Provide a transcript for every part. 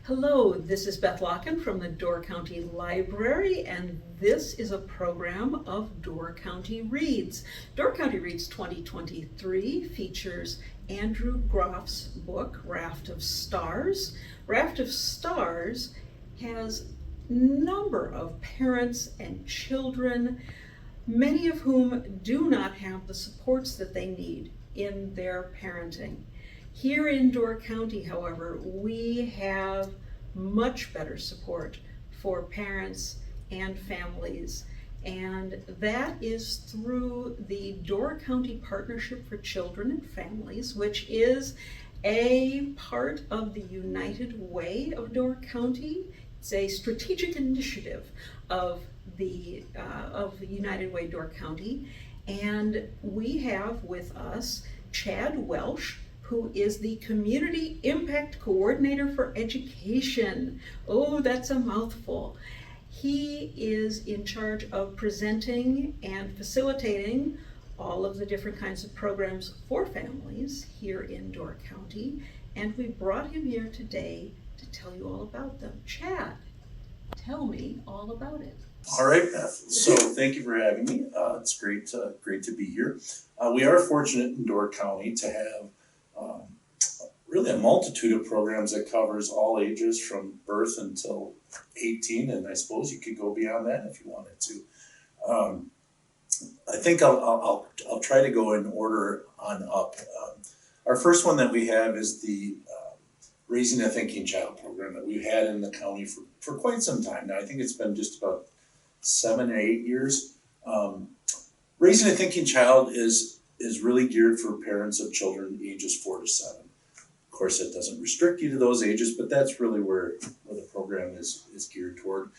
Hello, this is Beth Locken from the Door County Library, and this is a program of Door County Reads. Door County Reads 2023 features Andrew Groff's book, Raft of Stars. Raft of Stars has a number of parents and children, many of whom do not have the supports that they need in their parenting. Here in Door County, however, we have much better support for parents and families, and that is through the Door County Partnership for Children and Families, which is a part of the United Way of Door County. It's a strategic initiative of the United Way Door County, and we have with us Chad Welch, who is the Community Impact Coordinator for Education. Oh, that's a mouthful. He is in charge of presenting and facilitating all of the different kinds of programs for families here in Door County, and we brought him here today to tell you all about them. Chad, tell me all about it. All right, Beth. So thank you for having me. It's great to be here. We are fortunate in Door County to have really a multitude of programs that covers all ages from birth until 18, and I suppose you could go beyond that if you wanted to. I think I'll try to go in order on up. Our first one that we have is the Raising a Thinking Child program that we've had in the county for quite some time now. I think it's been just about 7 or 8 years. Raising a Thinking Child is really geared for parents of children ages 4 to 7. Of course, it doesn't restrict you to those ages, but that's really where the program is geared toward.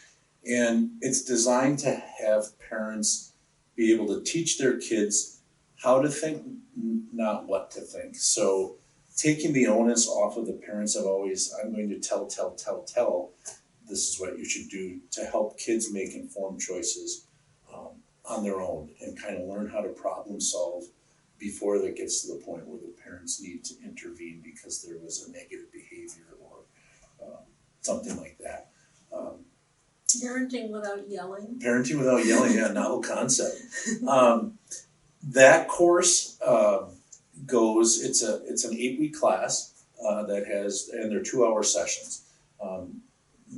And it's designed to have parents be able to teach their kids how to think, not what to think. So taking the onus off of the parents of always, I'm going to tell, this is what you should do, to help kids make informed choices on their own and kind of learn how to problem solve before that gets to the point where the parents need to intervene because there was a negative behavior or something like that. Parenting without yelling. Parenting without yelling, yeah, novel concept. That course goes, it's an 8-week class that has, and they're 2-hour sessions.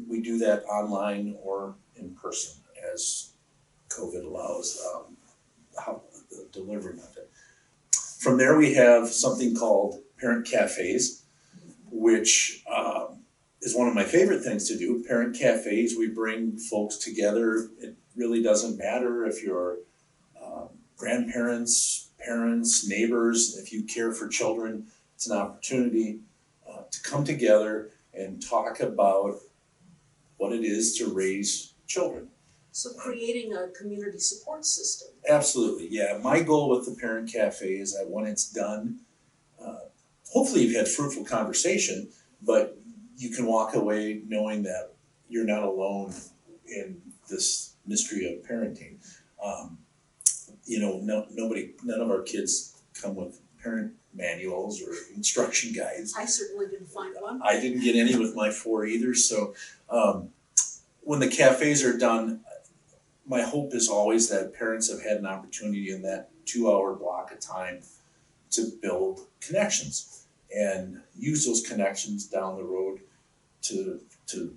We do that online or in person as COVID allows, how the delivery method. From there, we have something called parent cafes, which is one of my favorite things to do. Parent cafes, we bring folks together. It really doesn't matter if you're grandparents, parents, neighbors. If you care for children, it's an opportunity to come together and talk about what it is to raise children. So creating a community support system. Absolutely, yeah. My goal with the Parent Cafe is that when it's done, hopefully you've had fruitful conversation, but you can walk away knowing that you're not alone in this mystery of parenting. None of our kids come with parent manuals or instruction guides. I certainly didn't find one. I didn't get any with my 4 either, so when the cafes are done, my hope is always that parents have had an opportunity in that 2-hour block of time to build connections and use those connections down the road to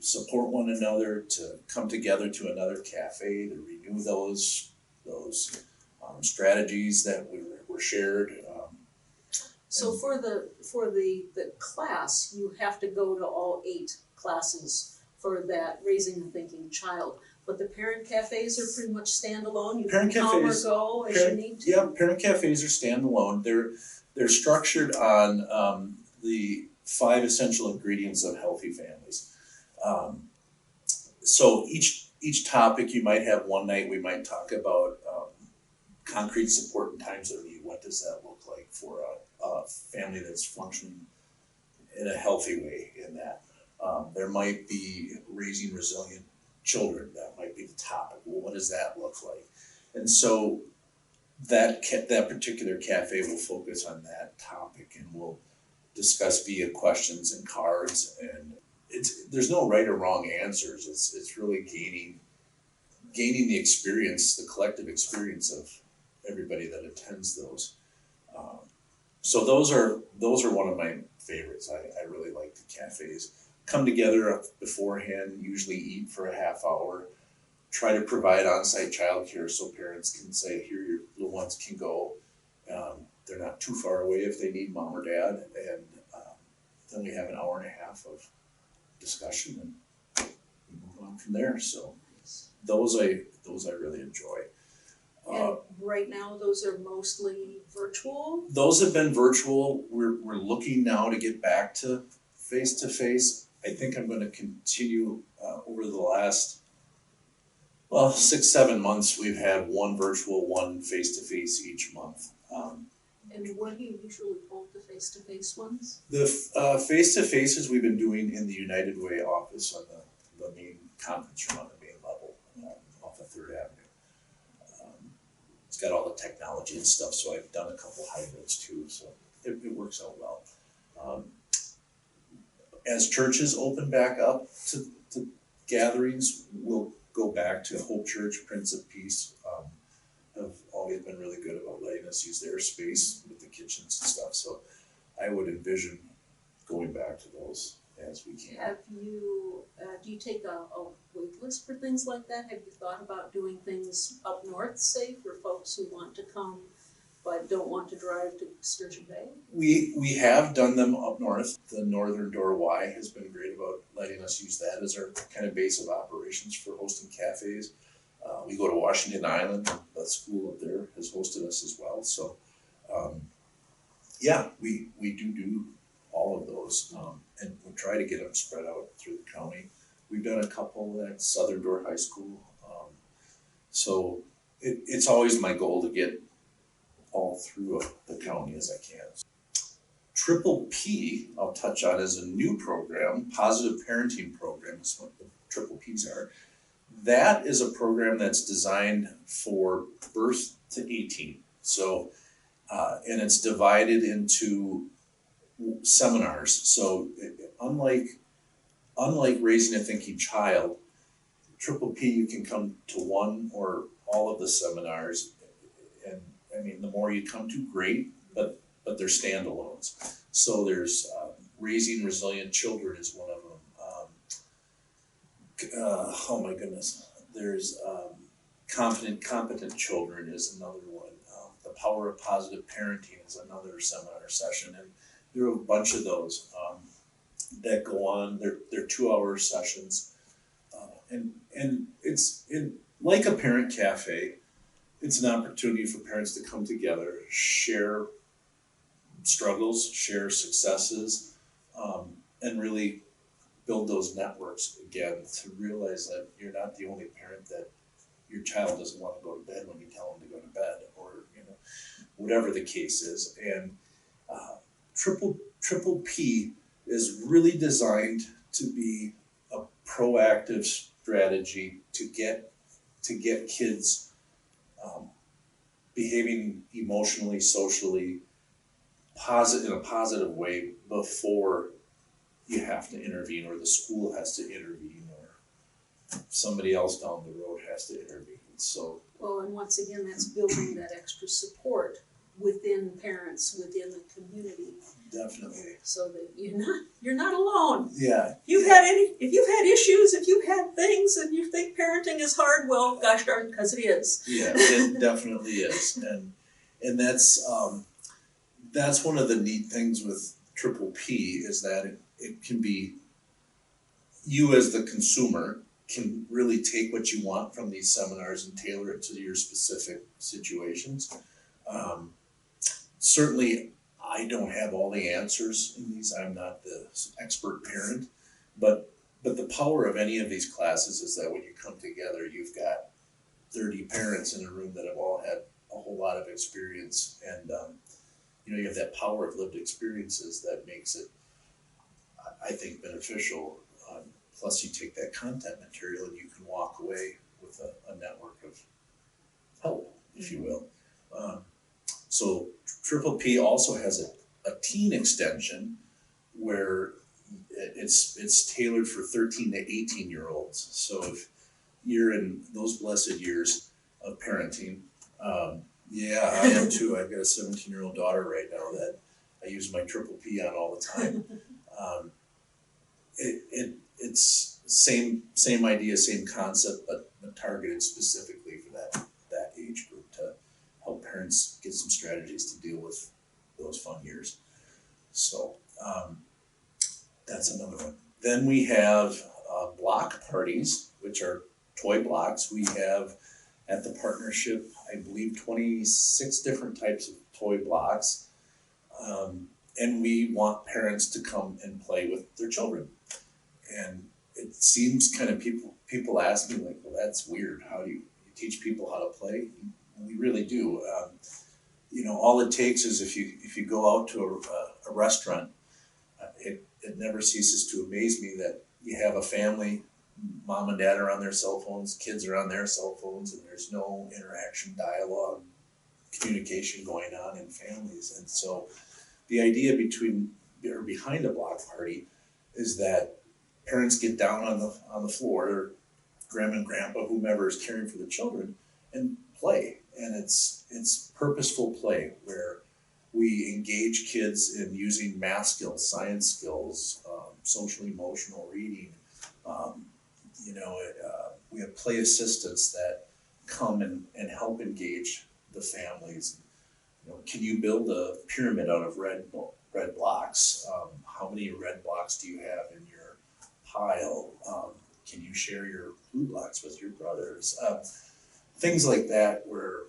support one another, to come together to another cafe, to renew those strategies that were shared. So for the class, you have to go to all 8 classes for that Raising a Thinking Child. But the parent cafes are pretty much standalone. You can come or go as you need to. Yeah, parent cafes are standalone. They're structured on the 5 essential ingredients of healthy families. So each topic, you might have one night we might talk about concrete support in times of need. What does that look like for a family that's functioning in a healthy way in that? There might be raising resilient children. That might be the topic. Well, what does that look like? And so that particular cafe will focus on that topic, and we'll discuss via questions and cards and there's no right or wrong answers. It's really gaining the experience, the collective experience of everybody that attends those. So those are one of my favorites. I really like the cafes. Come together beforehand, usually eat for a half hour, try to provide on-site childcare so parents can say, here, your little ones can go. They're not too far away if they need mom or dad, and then we have an hour and a half of discussion and we move on from there. So those I really enjoy. And right now, those are mostly virtual? Those have been virtual. We're looking now to get back to face. I think I'm going to continue over the last 6-7 months. We've had one virtual, one face-to-face each month. And where do you usually hold the face-to-face ones? The face-to-faces we've been doing in the United Way office on the main conference room on the main level off of 3rd Avenue. It's got all the technology and stuff, so I've done a couple hybrids too, so it works out well. As churches open back up to gatherings, we'll go back to Hope Church, Prince of Peace. Have always been really good about letting us use their space with the kitchens and stuff, so I would envision going back to those as we can. Have you, do you take a wait list for things like that? Have you thought about doing things up north, say, for folks who want to come but don't want to drive to Sturgeon Bay? We have done them up north. The Northern Door Y has been great about letting us use that as our kind of base of operations for hosting cafes. We go to Washington Island. The school up there has hosted us as well. So, we do all of those, and we try to get them spread out through the county. We've done a couple at Southern Door High School. So it's always my goal to get all through the county as I can. Triple P, I'll touch on, is a new program, positive parenting program is what the Triple Ps are. That is a program that's designed for birth to 18. So, and it's divided into seminars. So unlike raising a thinking child, Triple P, you can come to one or all of the seminars. And I mean, the more you come to, great, but they're standalones. So there's Raising Resilient Children is one of them. Oh my goodness, there's Competent Children is another one. The Power of Positive Parenting is another seminar session, and there are a bunch of those that go on. They're 2-hour sessions, and it's like a parent cafe. It's an opportunity for parents to come together, share struggles, share successes, and really build those networks again, to realize that you're not the only parent that your child doesn't want to go to bed when you tell them to go to bed, or whatever the case is. And Triple P is really designed to be a proactive strategy to get kids behaving emotionally, socially, in a positive way before you have to intervene, or the school has to intervene, or somebody else down the road has to intervene. So, well, and once again, that's building that extra support within parents, within the community, definitely. so that you're not alone. Yeah. If you've had issues, if you've had things, and you think parenting is hard, well, gosh darn, because it is. Yeah, it definitely is, and that's one of the neat things with Triple P, is that it can be, you as the consumer can really take what you want from these seminars and tailor it to your specific situations. Certainly, I don't have all the answers in these. I'm not the expert parent, but the power of any of these classes is that when you come together, you've got 30 parents in a room that have all had a whole lot of experience, and you have that power of lived experiences that makes it, I think, beneficial. Plus, you take that content material and you can walk away with a network of help, if you will. So Triple P also has a teen extension where it's tailored for 13 to 18-year-olds. So if you're in those blessed years of parenting, yeah, I am too. I've got a 17-year-old daughter right now that I use my triple P on all the time. It's same idea, same concept, but targeted specifically for that age group to help parents get some strategies to deal with those fun years. So that's another one. Then we have block parties, which are toy blocks. We have at the partnership, I believe, 26 different types of toy blocks. And we want parents to come and play with their children. And it seems kind of people ask me like, well, that's weird. How do you teach people how to play? We really do. All it takes is if you go out to a restaurant, it never ceases to amaze me that you have a family, mom and dad are on their cell phones, kids are on their cell phones, and there's no interaction, dialogue, communication going on in families. And so the idea behind a block party is that parents get down on the floor, or grandma and grandpa, whomever is caring for the children, and play. And it's purposeful play where we engage kids in using math skills, science skills, social emotional reading. We have play assistants that come and help engage the families. Can you build a pyramid out of red blocks? How many red blocks do you have in your pile? Can you share your blue blocks with your brothers? Things like that where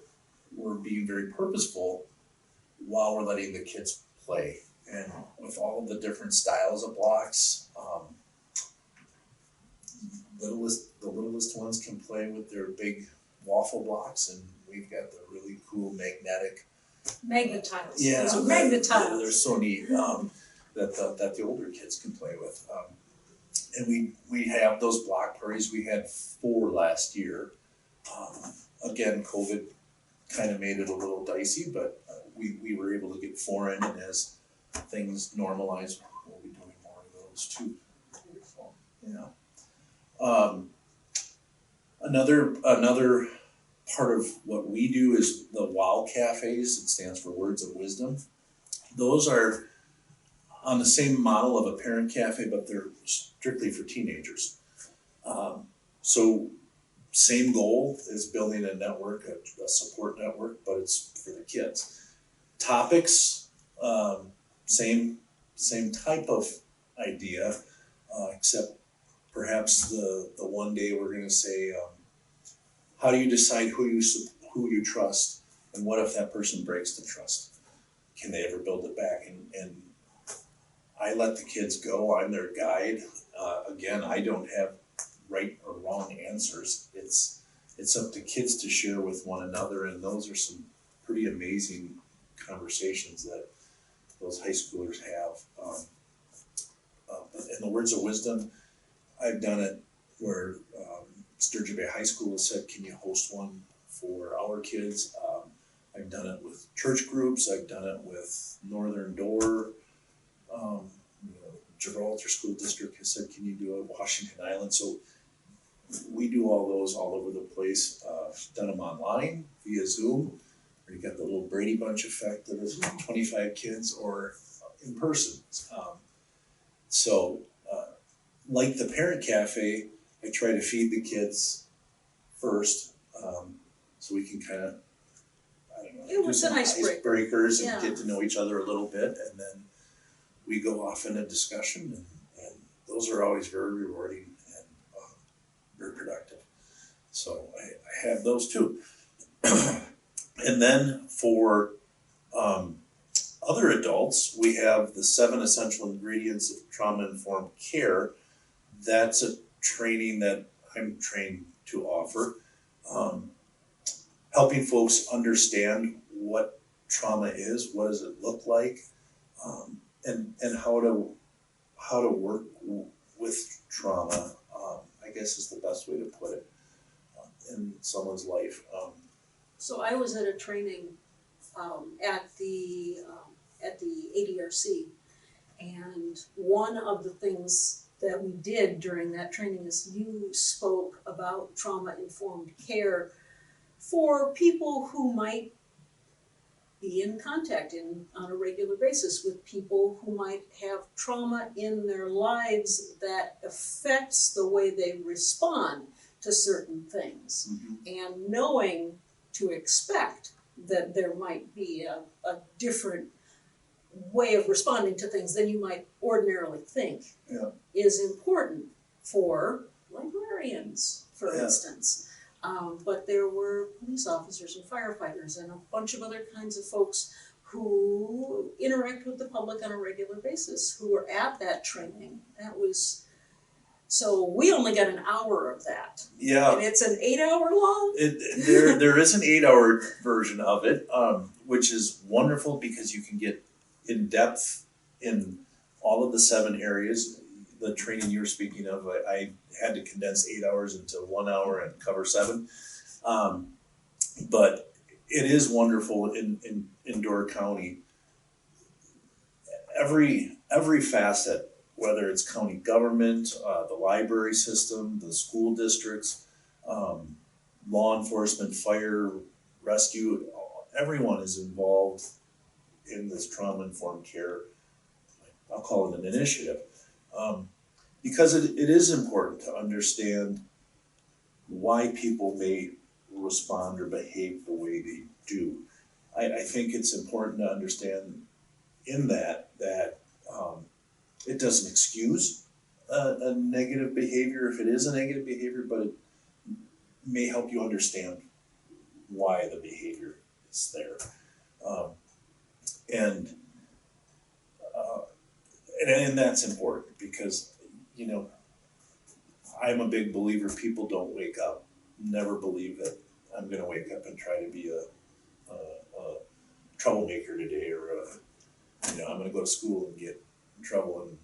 we're being very purposeful while we're letting the kids play. And with all of the different styles of blocks, the littlest ones can play with their big waffle blocks, and we've got the really cool magnetic Magnetiles. Yeah, Those are magnetiles. they're so neat that the older kids can play with. And we have those block parties. We had 4 last year. Again, COVID kind of made it a little dicey, but we were able to get 4 in, and as things normalize, we'll be doing more of those too. So, yeah. Another part of what we do is the WOW cafes. It stands for Words of Wisdom. Those are on the same model of a parent cafe, but they're strictly for teenagers. So same goal is building a network, a support network, but it's for the kids. Topics, same type of idea, except perhaps the one day we're going to say, how do you decide who you trust, and what if that person breaks the trust? Can they ever build it back? And I let the kids go. I'm their guide. Again, I don't have right or wrong answers. It's up to kids to share with one another, and those are some pretty amazing conversations that those high schoolers have. In the Words of Wisdom, I've done it where Sturgeon Bay High School has said, can you host one for our kids? I've done it with church groups. I've done it with Northern Door. Gibraltar School District has said, can you do it? Washington Island. So we do all those all over the place. Done them online via Zoom, where you got the little Brady Bunch effect that is 25 kids, or in person. Like the parent cafe, I try to feed the kids first, so we can kind of, do some icebreakers and get to know each other a little bit, and then we go off in a discussion, and those are always very rewarding and very productive. So I have those too. And then for other adults, we have the 7 essential ingredients of trauma-informed care. That's a training that I'm trained to offer, helping folks understand what trauma is, what does it look like, and how to work with trauma, I guess is the best way to put it, in someone's life. So I was at a training at the ADRC, And one of the things that we did during that training is you spoke about trauma-informed care for people who might be in contact on a regular basis with people who might have trauma in their lives that affects the way they respond to certain things. And knowing to expect that there might be a different way of responding to things than you might ordinarily think is important for librarians, for instance. But there were police officers and firefighters and a bunch of other kinds of folks who interact with the public on a regular basis who were at that training. So we only got an hour of that. Yeah. And it's an 8-hour long? There is an 8-hour version of it, which is wonderful because you can get in depth in all of the 7 areas. The training you're speaking of, I had to condense 8 hours into 1 hour and cover 7. But it is wonderful in Door County. Every facet, whether it's county government, the library system, the school districts, law enforcement, fire, rescue, everyone is involved in this trauma-informed care. I'll call it an initiative. Because it is important to understand why people may respond or behave the way they do. I think it's important to understand in that it doesn't excuse a negative behavior if it is a negative behavior, but it may help you understand why the behavior is there. And that's important because, you know, I'm a big believer people don't wake up, never believe that I'm going to wake up and try to be a troublemaker today, or I'm going to go to school and get in trouble, and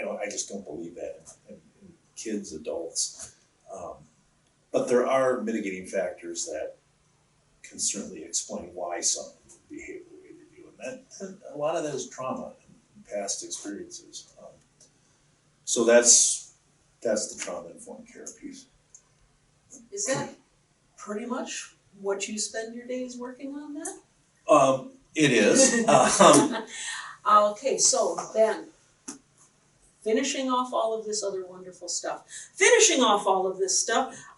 I just don't believe that in kids, adults. But there are mitigating factors that can certainly explain why some behave the way they do, and a lot of that is trauma and past experiences. So that's the trauma-informed care piece. Is that pretty much what you spend your days working on that? It is. Okay, so then, finishing off all of this other wonderful stuff.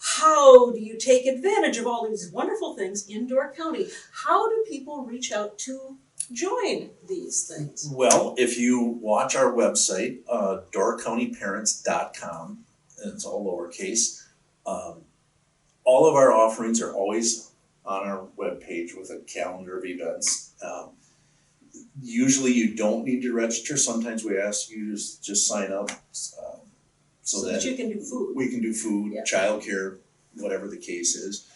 How do you take advantage of all these wonderful things in Door County? How do people reach out to join these things? Well, if you watch our website, doorcountyparents.com, and it's all lowercase, all of our offerings are always on our webpage with a calendar of events. Usually you don't need to register. Sometimes we ask you to just sign up so that you can do food. We can do food, childcare, whatever the case is.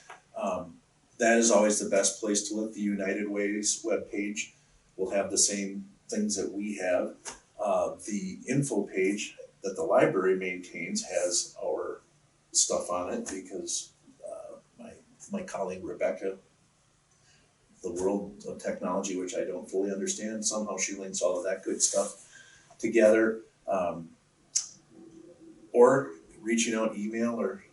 That is always the best place to look. The United Way's webpage will have the same things that we have. The info page that the library maintains has our stuff on it because my colleague Rebecca, the world of technology, which I don't fully understand, somehow she links all of that good stuff together. Or reaching out email or.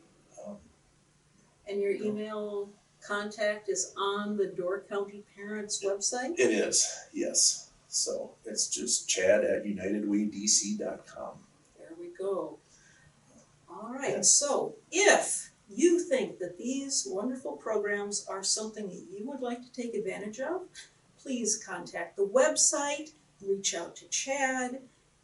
And your email contact is on the Door County Parents website? It is, yes. So it's just chad@unitedwaydc.com. There we go. All right, so if you think that these wonderful programs are something that you would like to take advantage of, please contact the website, reach out to Chad.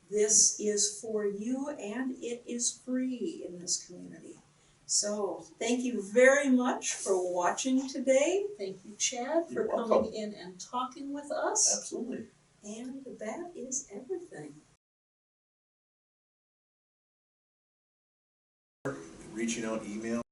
This is for you and it is free in this community. So thank you very much for watching today. Thank you, Chad, for coming in and talking with us. Absolutely. And that is everything. Reaching out email.